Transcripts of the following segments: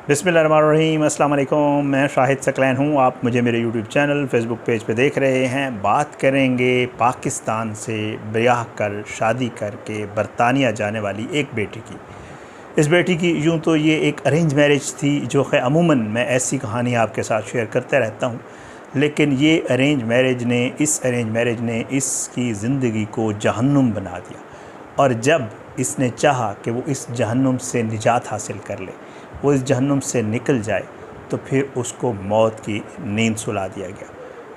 बिस्मिल्लाहिर्रहमानिर्रहीम, अस्सलाम वालेकुम। मैं शाहिद सकलैन हूँ। आप मुझे मेरे यूट्यूब चैनल फेसबुक पेज पे देख रहे हैं। बात करेंगे पाकिस्तान से ब्याह कर शादी करके बरतानिया जाने वाली एक बेटी की। इस बेटी की यूँ तो ये एक अरेंज मैरिज थी, जो है अमूमन मैं ऐसी कहानी आपके साथ शेयर करते रहता हूँ, लेकिन ये अरेंज मैरिज ने इसकी ज़िंदगी को जहन्नुम बना दिया। और जब इसने चाहा कि वो इस जहन्नुम से निजात हासिल कर ले, वो इस जहन्नुम से निकल जाए, तो फिर उसको मौत की नींद सुला दिया गया।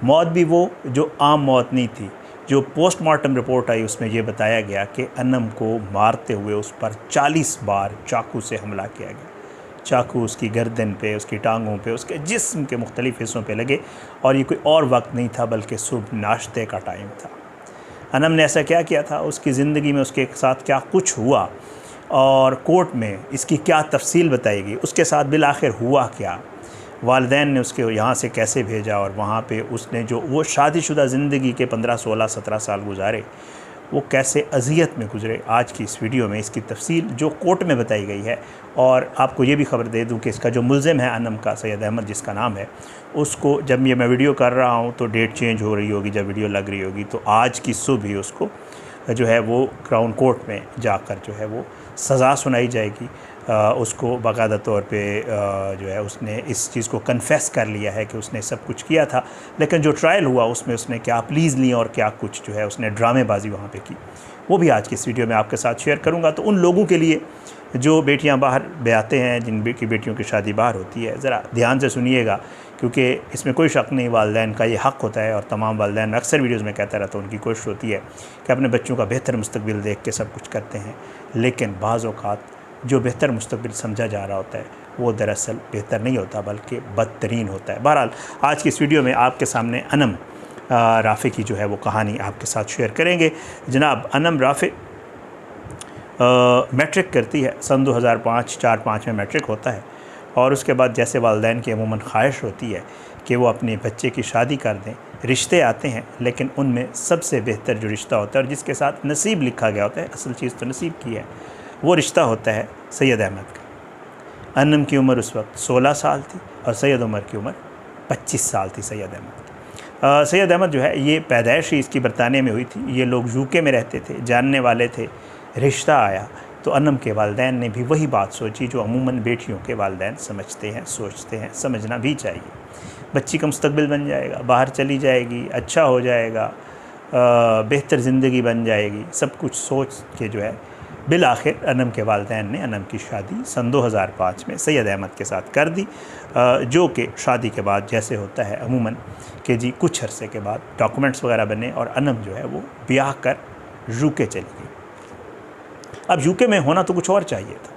मौत भी वो जो आम मौत नहीं थी। जो पोस्टमार्टम रिपोर्ट आई उसमें ये बताया गया कि अनम को मारते हुए उस पर 40 बार चाकू से हमला किया गया। चाकू उसकी गर्दन पे, उसकी टांगों पे, उसके जिस्म के मुख्तलिफ़ हिस्सों पे लगे। और ये कोई और वक्त नहीं था बल्कि सुबह नाश्ते का टाइम था। अनम ने ऐसा क्या किया था, उसकी ज़िंदगी में उसके साथ क्या कुछ हुआ और कोर्ट में इसकी क्या तफसील बताई गई, उसके साथ बिल आखिर हुआ क्या, वालिदैन ने उसके यहाँ से कैसे भेजा और वहाँ पे उसने जो वो शादीशुदा ज़िंदगी के 15, 16, 17 साल गुजारे, वो कैसे अज़ियत में गुजरे। आज की इस वीडियो में इसकी तफसील जो कोर्ट में बताई गई है। और आपको ये भी ख़बर दे दूँ कि इसका जो मुल्ज़िम है अनम का, सैयद अहमद जिसका नाम है, उसको जब ये मैं वीडियो कर रहा हूँ तो डेट चेंज हो रही होगी, जब वीडियो लग रही होगी तो आज की सुबह ही उसको जो है वो क्राउन कोर्ट में जाकर जो है वो सज़ा सुनाई जाएगी। उसको बाकायदा तौर पे जो है उसने इस चीज़ को कन्फेस कर लिया है कि उसने सब कुछ किया था। लेकिन जो ट्रायल हुआ उसमें उसने क्या प्लीज़ ली और क्या कुछ जो है उसने ड्रामेबाजी वहाँ पे की, वो भी आज की इस वीडियो में आपके साथ शेयर करूँगा। तो उन लोगों के लिए जो बेटियाँ बाहर ब्याहते हैं, जिन की बेटियों की शादी बाहर होती है, ज़रा ध्यान से सुनिएगा, क्योंकि इसमें कोई शक नहीं, वालिदैन का ये हक़ होता है। और तमाम वालिदैन, अक्सर वीडियोज़ में कहता रहता हूँ, उनकी कोशिश होती है कि अपने बच्चों का बेहतर मुस्तकबिल देख के सब कुछ करते हैं। लेकिन बाज़ औक़ात जो बेहतर मुस्तकबिल समझा जा रहा होता है वो दरअसल बेहतर नहीं होता बल्कि बदतरीन होता है। बहरहाल आज की इस वीडियो में आपके सामने अनम राफ़ी की जो है वो कहानी आपके साथ शेयर करेंगे। जनाब, अनम राफ़ी मैट्रिक करती है, सन 2005-4-5 में मैट्रिक होता है। और उसके बाद जैसे वालिदैन की अमूमन ख्वाहिश होती है कि वो अपने बच्चे की शादी कर दें, रिश्ते आते हैं, लेकिन उनमें सबसे बेहतर जो रिश्ता होता है और जिसके साथ नसीब लिखा गया होता है, असल चीज़ तो नसीब की है, वो रिश्ता होता है सैयद अहमद का। अनम की उम्र उस वक्त 16 साल थी और सैयद उमर की उम्र 25 साल थी। सैयद अहमद जो है ये पैदाइश ही इसकी बरतानिया में हुई थी। ये लोग यूके में रहते थे, जानने वाले थे। रिश्ता आया तो अनम के वालिदैन ने भी वही बात सोची जो अमूमन बेटियों के वालिदैन समझते हैं, सोचते हैं, समझना भी चाहिए। बच्ची का मुस्तकबिल बन जाएगा, बाहर चली जाएगी, अच्छा हो जाएगा, बेहतर ज़िंदगी बन जाएगी, सब कुछ सोच के जो है बिल आखिर अनम के वालिदैन ने अनम की शादी सन 2005 में सैयद अहमद के साथ कर दी। जो कि शादी के बाद जैसे होता है अमूमन कि जी कुछ अरसे के बाद डॉक्यूमेंट्स वगैरह बने और अनम जो है वो ब्याह कर यूके चली गई। अब यूके में होना तो कुछ और चाहिए था।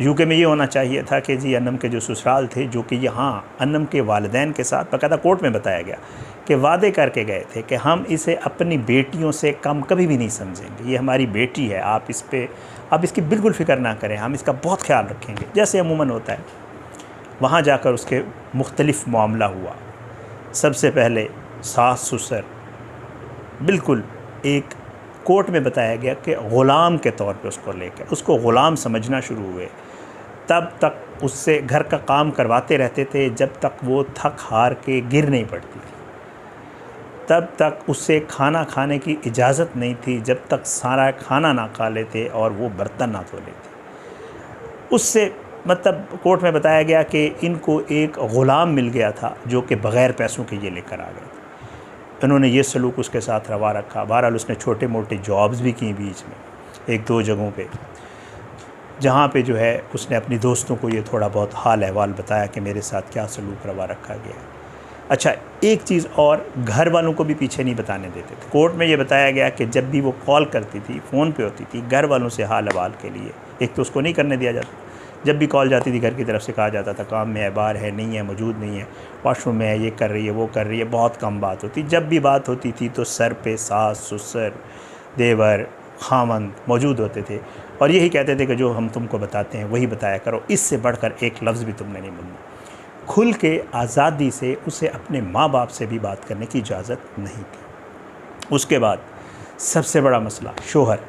यूके में ये होना चाहिए था कि जी अनम के जो ससुराल थे, जो कि यहाँ अनम के वालिदैन के साथ बाकायदा कोर्ट में बताया गया कि वादे करके गए थे कि हम इसे अपनी बेटियों से कम कभी भी नहीं समझेंगे, ये हमारी बेटी है, आप इसकी बिल्कुल फ़िक्र ना करें, हम इसका बहुत ख्याल रखेंगे, जैसे अमूमन होता है। वहाँ जाकर उसके मुख्तलिफ़ मामला हुआ। सबसे पहले सास ससुर बिल्कुल एक कोर्ट में बताया गया कि ग़ुलाम के तौर पे उसको लेकर उसको ग़ुलाम समझना शुरू हुए। तब तक उससे घर का काम करवाते रहते थे जब तक वो थक हार के गिर नहीं पड़ती थी। तब तक उससे खाना खाने की इजाज़त नहीं थी जब तक सारा खाना ना खा लेते और वो बर्तन ना धो लेते। उससे मतलब कोर्ट में बताया गया कि इनको एक ग़ुलाम मिल गया था जो कि बग़ैर पैसों के ये लेकर आ गए थे। उन्होंने ये सलूक उसके साथ रवा रखा। बहरहाल उसने छोटे मोटे जॉब्स भी की बीच में, 1-2 जगहों पे, जहाँ पे जो है उसने अपनी दोस्तों को ये थोड़ा बहुत हाल अहवाल बताया कि मेरे साथ क्या सलूक रवा रखा गया है। अच्छा, एक चीज़ और, घर वालों को भी पीछे नहीं बताने देते थे। कोर्ट में ये बताया गया कि जब भी वो कॉल करती थी, फ़ोन पे होती थी, घर वालों से हाल अहवाल के लिए, एक तो उसको नहीं करने दिया जाता। जब भी कॉल जाती थी घर की तरफ से कहा जाता था काम में है, बाहर है, नहीं है, मौजूद नहीं है, वॉशरूम में है, ये कर रही है, वो कर रही है, बहुत कम बात होती। जब भी बात होती थी तो सर पे सास ससुर देवर खामंद मौजूद होते थे और यही कहते थे कि जो हम तुमको बताते हैं वही बताया करो, इससे बढ़कर एक लफ्ज़ भी तुमने नहीं बोलना। खुल के आज़ादी से उसे अपने माँ बाप से भी बात करने की इजाज़त नहीं थी। उसके बाद सबसे बड़ा मसला, शोहर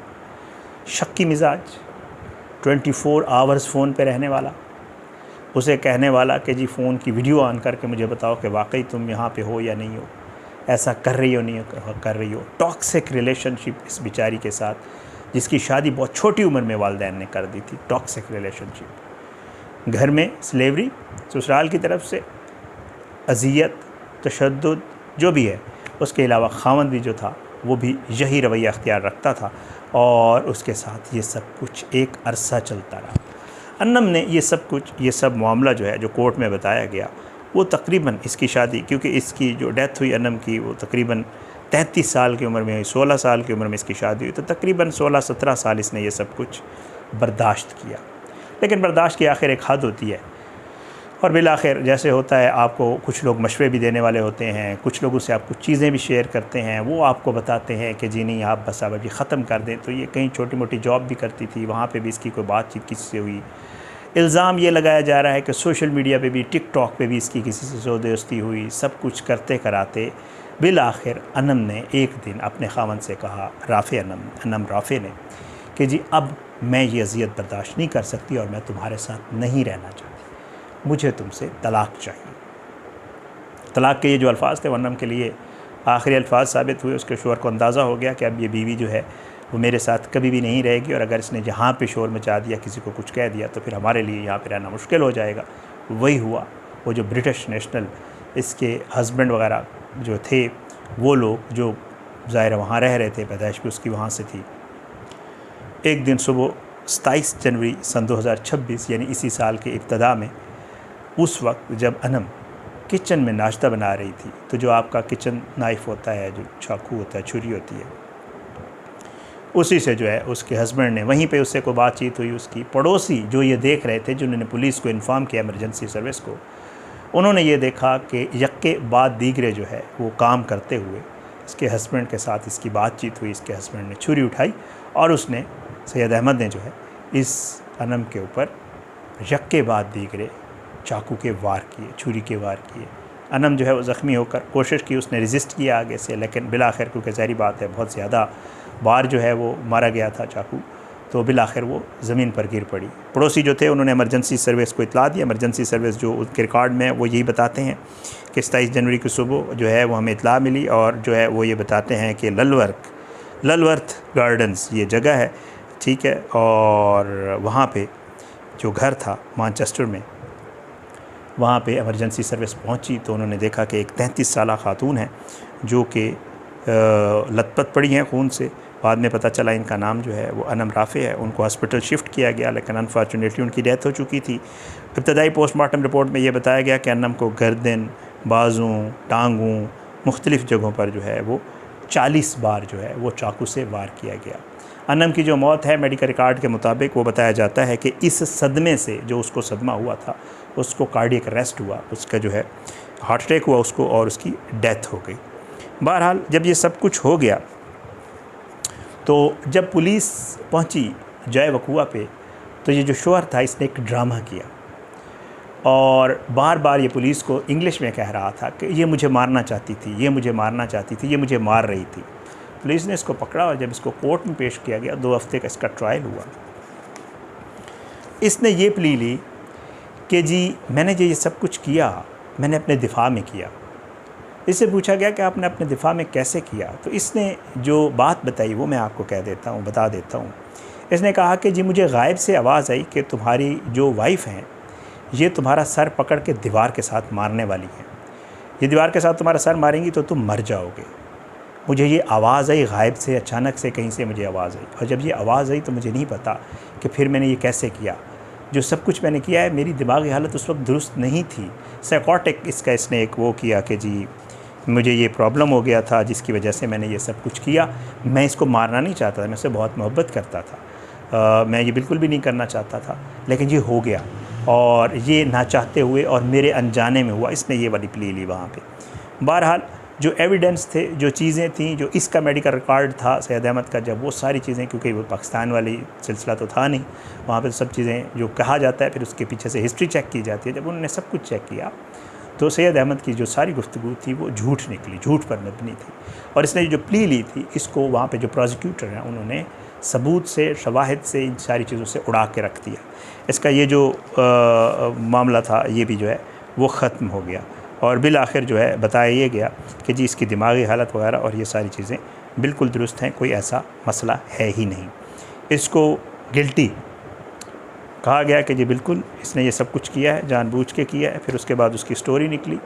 शक्की मिजाज, 24 आवर्स फ़ोन पे रहने वाला, उसे कहने वाला कि जी फ़ोन की वीडियो ऑन करके मुझे बताओ कि वाकई तुम यहाँ पे हो या नहीं हो, ऐसा कर रही हो नहीं कर रही हो। टॉक्सिक रिलेशनशिप इस बेचारी के साथ, जिसकी शादी बहुत छोटी उम्र में वालिदैन ने कर दी थी। टॉक्सिक रिलेशनशिप, घर में स्लेवरी, ससुराल की तरफ से अजियत, तशद्दुद जो भी है, उसके अलावा खावंद भी जो था वो भी यही रवैया अख्तियार रखता था और उसके साथ ये सब कुछ एक अरसा चलता रहा। अन्नम ने ये सब मामला जो है जो कोर्ट में बताया गया, वो तकरीबन इसकी शादी, क्योंकि इसकी जो डेथ हुई अन्नम की वो तकरीबन 33 साल की उम्र में हुई, 16 साल की उम्र में इसकी शादी हुई, तो तकरीबन 16-17 साल इसने ये सब कुछ बर्दाश्त किया। लेकिन बर्दाश्त की आखिर एक हद होती है और बिलाखिर जैसे होता है, आपको कुछ लोग मशवरे भी देने वाले होते हैं, कुछ लोगों से आप कुछ चीज़ें भी शेयर करते हैं, वो आपको बताते हैं कि जी नहीं आप बस अब अभी ख़त्म कर दें। तो ये कहीं छोटी मोटी जॉब भी करती थी, वहाँ पे भी इसकी कोई बातचीत किसी से हुई। इल्ज़ाम ये लगाया जा रहा है कि सोशल मीडिया पे भी, टिकटॉक पे भी इसकी किसी से दोस्ती हुई। सब कुछ करते कराते बिलाखिर अन्नम ने एक दिन अपने खावंद से कहा, अन्नम राफ़े ने, कि जी अब मैं ये अज़ियत बर्दाश्त नहीं कर सकती और मैं तुम्हारे साथ नहीं रहना चाहती, मुझे तुमसे तलाक़ चाहिए। तलाक़ के ये जो अल्फाज थे अन्नम के लिए आखिरी अल्फाज साबित हुए। उसके शोहर को अंदाज़ा हो गया कि अब ये बीवी जो है वो मेरे साथ कभी भी नहीं रहेगी और अगर इसने यहाँ पे शोर मचा दिया, किसी को कुछ कह दिया, तो फिर हमारे लिए यहाँ पे रहना मुश्किल हो जाएगा। वही हुआ। वो जो ब्रिटिश नेशनल इसके हस्बैंड वगैरह जो थे, वो लोग जो ज़ाहिर वहाँ रह रहे थे, पैदाइश भी उसकी वहाँ से थी, एक दिन सुबह 27 जनवरी सन 2026 यानी इसी साल के इब्तदा में, उस वक्त जब अन्नम किचन में नाश्ता बना रही थी, तो जो आपका किचन नाइफ़ होता है, जो चाकू होता है, छुरी होती है, उसी से जो है उसके हस्बैंड ने, वहीं पे उससे कोई बातचीत हुई। उसकी पड़ोसी जो ये देख रहे थे, जिन्होंने पुलिस को इन्फॉर्म किया, इमरजेंसी सर्विस को, उन्होंने ये देखा कि यक्के बाद दीगरे जो है वो काम करते हुए इसके हस्बैंड के साथ इसकी बातचीत हुई। इसके हस्बैंड ने छुरी उठाई और उसने, सैयद अहमद ने जो है इस अन्नम के ऊपर यक्के बाद दीगरे चाकू के वार किए, छुरी के वार किए। अन्नम जो है वो ज़ख्मी होकर कोशिश की, उसने रेजिस्ट किया आगे से, लेकिन बिलाखिर, क्योंकि ज़ाहिर बात है बहुत ज़्यादा बार जो है वो मारा गया था चाकू, तो बिलाखिर वो ज़मीन पर गिर पड़ी। पड़ोसी जो थे उन्होंने इमरजेंसी सर्विस को इतला दिया। इमरजेंसी सर्विस जो उनके रिकॉर्ड में वो यही बताते हैं कि 27 जनवरी की सुबह जो है वो हमें इतला मिली और जो है वो ये बताते हैं कि ललवर्थ गार्डन्स ये जगह है, ठीक है, और वहाँ पे जो घर था मैनचेस्टर में, वहाँ पे इमरजेंसी सर्विस पहुँची तो उन्होंने देखा कि एक 33 साला खातून है जो कि लथपथ पड़ी हैं खून से। बाद में पता चला इनका नाम जो है वो अन्नम राफ़े है। उनको हॉस्पिटल शिफ्ट किया गया, लेकिन अनफॉर्चुनेटली उनकी डेथ हो चुकी थी। इब्तदाई पोस्टमार्टम रिपोर्ट में ये बताया गया कि अन्नम को गर्दन, बाजुओं, टांगों, मुख्तलिफ़ जगहों पर जो है वो 40 बार जो है वो चाकू से वार किया गया। अन्नम की जो मौत है मेडिकल रिकॉर्ड के मुताबिक वो बताया जाता है कि इस सदमे से, जो उसको सदमा हुआ था, उसको कार्डियक अरेस्ट हुआ, उसका जो है हार्ट अटैक हुआ उसको और उसकी डेथ हो गई। बहरहाल जब ये सब कुछ हो गया तो जब पुलिस पहुंची जय वकुआ पे, तो ये जो शोहर था इसने एक ड्रामा किया और बार बार ये पुलिस को इंग्लिश में कह रहा था कि ये मुझे मारना चाहती थी, ये मुझे मारना चाहती थी, ये मुझे मार रही थी। पुलिस ने इसको पकड़ा और जब इसको कोर्ट में पेश किया गया, 2 हफ्ते का इसका ट्रायल हुआ। इसने ये प्ली ली कि जी मैंने जो ये सब कुछ किया मैंने अपने दिफा में किया। इससे पूछा गया कि आपने अपने दिफा में कैसे किया, तो इसने जो बात बताई वो मैं आपको बता देता हूँ। इसने कहा कि जी मुझे गायब से आवाज़ आई कि तुम्हारी जो वाइफ़ हैं ये तुम्हारा सर पकड़ के दीवार के साथ मारने वाली हैं, ये दीवार के साथ तुम्हारा सर मारेंगी तो तुम मर जाओगे। मुझे ये आवाज़ आई गायब से, अचानक से कहीं से मुझे आवाज़ आई, और जब ये आवाज़ आई तो मुझे नहीं पता कि फिर मैंने ये कैसे किया। जो सब कुछ मैंने किया है, मेरी दिमागी हालत उस वक्त दुरुस्त नहीं थी। साइकोटिक इसका इसने एक वो किया कि जी मुझे ये प्रॉब्लम हो गया था जिसकी वजह से मैंने ये सब कुछ किया। मैं इसको मारना नहीं चाहता था, मैं इससे बहुत मोहब्बत करता था, मैं ये बिल्कुल भी नहीं करना चाहता था, लेकिन ये हो गया और ये ना चाहते हुए और मेरे अनजाने में हुआ। इसने ये वाली प्ली ली वहाँ पे। बहरहाल जो एविडेंस थे, जो चीज़ें थीं, जो इसका मेडिकल रिकॉर्ड था सैयद अहमद का, जब वो सारी चीज़ें, क्योंकि वो पाकिस्तान वाली सिलसिला तो था नहीं, वहाँ पे सब चीज़ें जो कहा जाता है फिर उसके पीछे से हिस्ट्री चेक की जाती है। जब उन्होंने सब कुछ चेक किया तो सैयद अहमद की जो सारी गुफ्तगू थी वो झूठ निकली, झूठ पर मबनी थी। और इसने जो प्ली ली थी, इसको वहाँ पे जो प्रोसिक्यूटर हैं उन्होंने सबूत से, शवाहिद से, इन सारी चीज़ों से उड़ा के रख दिया। इसका ये जो मामला था ये भी जो है वो ख़त्म हो गया और बिल आखिर जो है बताया ये गया कि जी इसकी दिमागी हालत वगैरह और ये सारी चीज़ें बिल्कुल दुरुस्त हैं, कोई ऐसा मसला है ही नहीं। इसको गिल्टी कहा गया कि जी बिल्कुल इसने ये सब कुछ किया है, जानबूझ के किया है। फिर उसके बाद उसकी स्टोरी निकली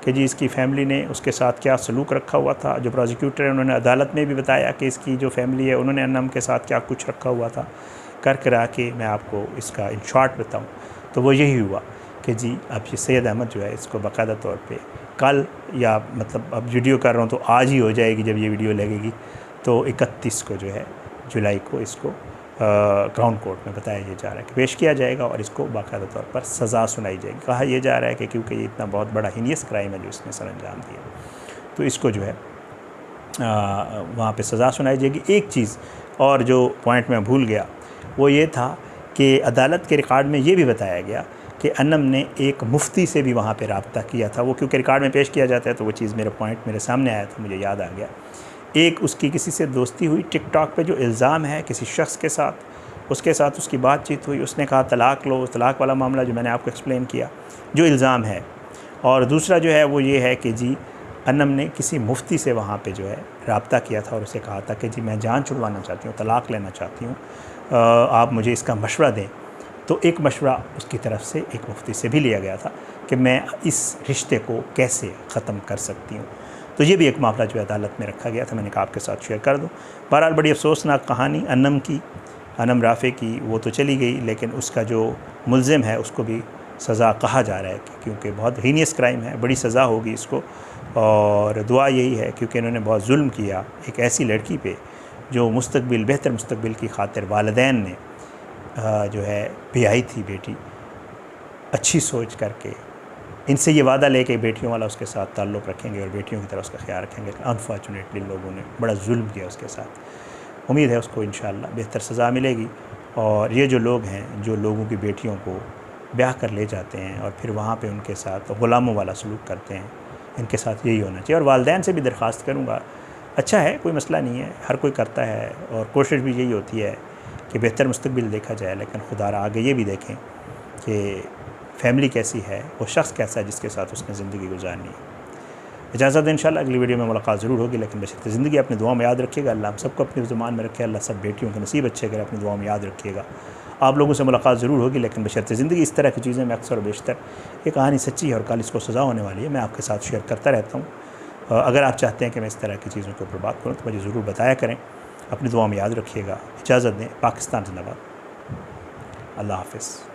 कि जी इसकी फ़ैमिली ने उसके साथ क्या सलूक रखा हुआ था। जो प्रोसिक्यूटर है उन्होंने अदालत में भी बताया कि इसकी जो फैमिली है उन्होंने अन्नम के साथ क्या कुछ रखा हुआ था। कर करा के मैं आपको इसका इन शॉर्ट बताऊँ तो वो यही हुआ कि जी अब ये सैयद अहमद जो है इसको बाकायदा तौर पे कल, या मतलब अब वीडियो कर रहा हूँ तो आज ही हो जाएगी जब ये वीडियो लगेगी, तो 31 को जो है जुलाई को इसको क्राउन कोर्ट में बताया ये जा रहा है कि पेश किया जाएगा और इसको बाकायदा तौर पर सज़ा सुनाई जाएगी। कहा यह जा रहा है कि क्योंकि ये इतना बहुत बड़ा हीनियस क्राइम है जो इसने सर अंजाम दिया, तो इसको जो है वहाँ पे सज़ा सुनाई जाएगी। एक चीज़ और जो पॉइंट मैं भूल गया वो ये था कि अदालत के रिकॉर्ड में ये भी बताया गया कि अन्नम ने एक मुफ्ती से भी वहाँ पे रब्ता किया था। वो क्योंकि रिकॉर्ड में पेश किया जाता है तो वो चीज़ मेरा पॉइंट मेरे सामने आया था, मुझे याद आ गया। एक उसकी किसी से दोस्ती हुई टिकटॉक पे, जो इल्ज़ाम है किसी शख्स के साथ, उसके साथ उसकी बातचीत हुई, उसने कहा तलाक़ लो, तलाक़ वाला मामला जो मैंने आपको एक्सप्लेन किया जो इल्ज़ाम है। और दूसरा जो है वो ये है कि जी अन्नम ने किसी मुफ्ती से वहाँ पे जो है रब्ता किया था और उसे कहा था कि जी मैं जान छुड़वाना चाहती हूँ, तलाक़ लेना चाहती हूँ, आप मुझे इसका मशवरा दें। तो एक मशवरा उसकी तरफ से एक मुफ्ती से भी लिया गया था कि मैं इस रिश्ते को कैसे ख़त्म कर सकती हूँ। तो ये भी एक मामला जो है अदालत में रखा गया था, मैंने कहा आपके साथ शेयर कर दूँ। बहरहाल बड़ी अफसोसनाक कहानी अन्नम की, अन्नम राफ़े की, वो तो चली गई, लेकिन उसका जो मुल्ज़िम है उसको भी सज़ा कहा जा रहा है क्योंकि बहुत हीनियस क्राइम है, बड़ी सज़ा होगी इसको। और दुआ यही है क्योंकि इन्होंने बहुत जुल्म किया एक ऐसी लड़की पे जो मुस्तकबिल, बेहतर मुस्तकबिल की खातिर वालिदैन ने जो है ब्याही थी बेटी, अच्छी सोच करके इनसे ये वादा लेके बेटियों वाला उसके साथ ताल्लुक़ रखेंगे और बेटियों की तरह उसका ख्याल रखेंगे। अनफॉर्चुनेटली लोगों ने बड़ा जुल्म किया उसके साथ। उम्मीद है उसको इंशाअल्लाह बेहतर सज़ा मिलेगी। और ये जो लोग हैं जो लोगों की बेटियों को ब्याह कर ले जाते हैं और फिर वहाँ पे उनके साथ ग़ुलामों वाला सलूक करते हैं, इनके साथ यही होना चाहिए। और वालिदैन से भी दरख्वास्त करूँगा, अच्छा है, कोई मसला नहीं है, हर कोई करता है और कोशिश भी यही होती है कि बेहतर मुस्तकबिल देखा जाए, लेकिन खुदारा आगे ये भी देखें कि फैमिली कैसी है, वो शख्स कैसा है जिसके साथ उसने ज़िंदगी गुजारनी है। इजाज़त इंशाअल्लाह अगली वीडियो में मुलाकात ज़रूर होगी, लेकिन बशर्ते ज़िंदगी अपनी दुआ में याद रखिएगा। अल्लाह हम सबको अपनी ज़ुबान में रखे, अल्लाह सब बेटियों के नसीब अच्छे करे, अपनी दुआ में याद रखिएगा। आप लोगों से मुलाकात ज़रूर होगी, लेकिन बशर्ते ज़िंदगी इस तरह की चीज़ें में अक्सर और बेशतर, ये कहानी सच्ची है और कल इसको सज़ा होने वाली है, मैं आपके साथ शेयर करता रहता हूँ। अगर आप चाहते हैं कि मैं इस तरह की चीज़ों के ऊपर बात करूँ तो मुझे ज़रूर बताया करें। अपनी दुआ में याद रखिएगा। इजाज़त दें। पाकिस्तान जिंदाबाद। अल्लाह हाफ़िज़।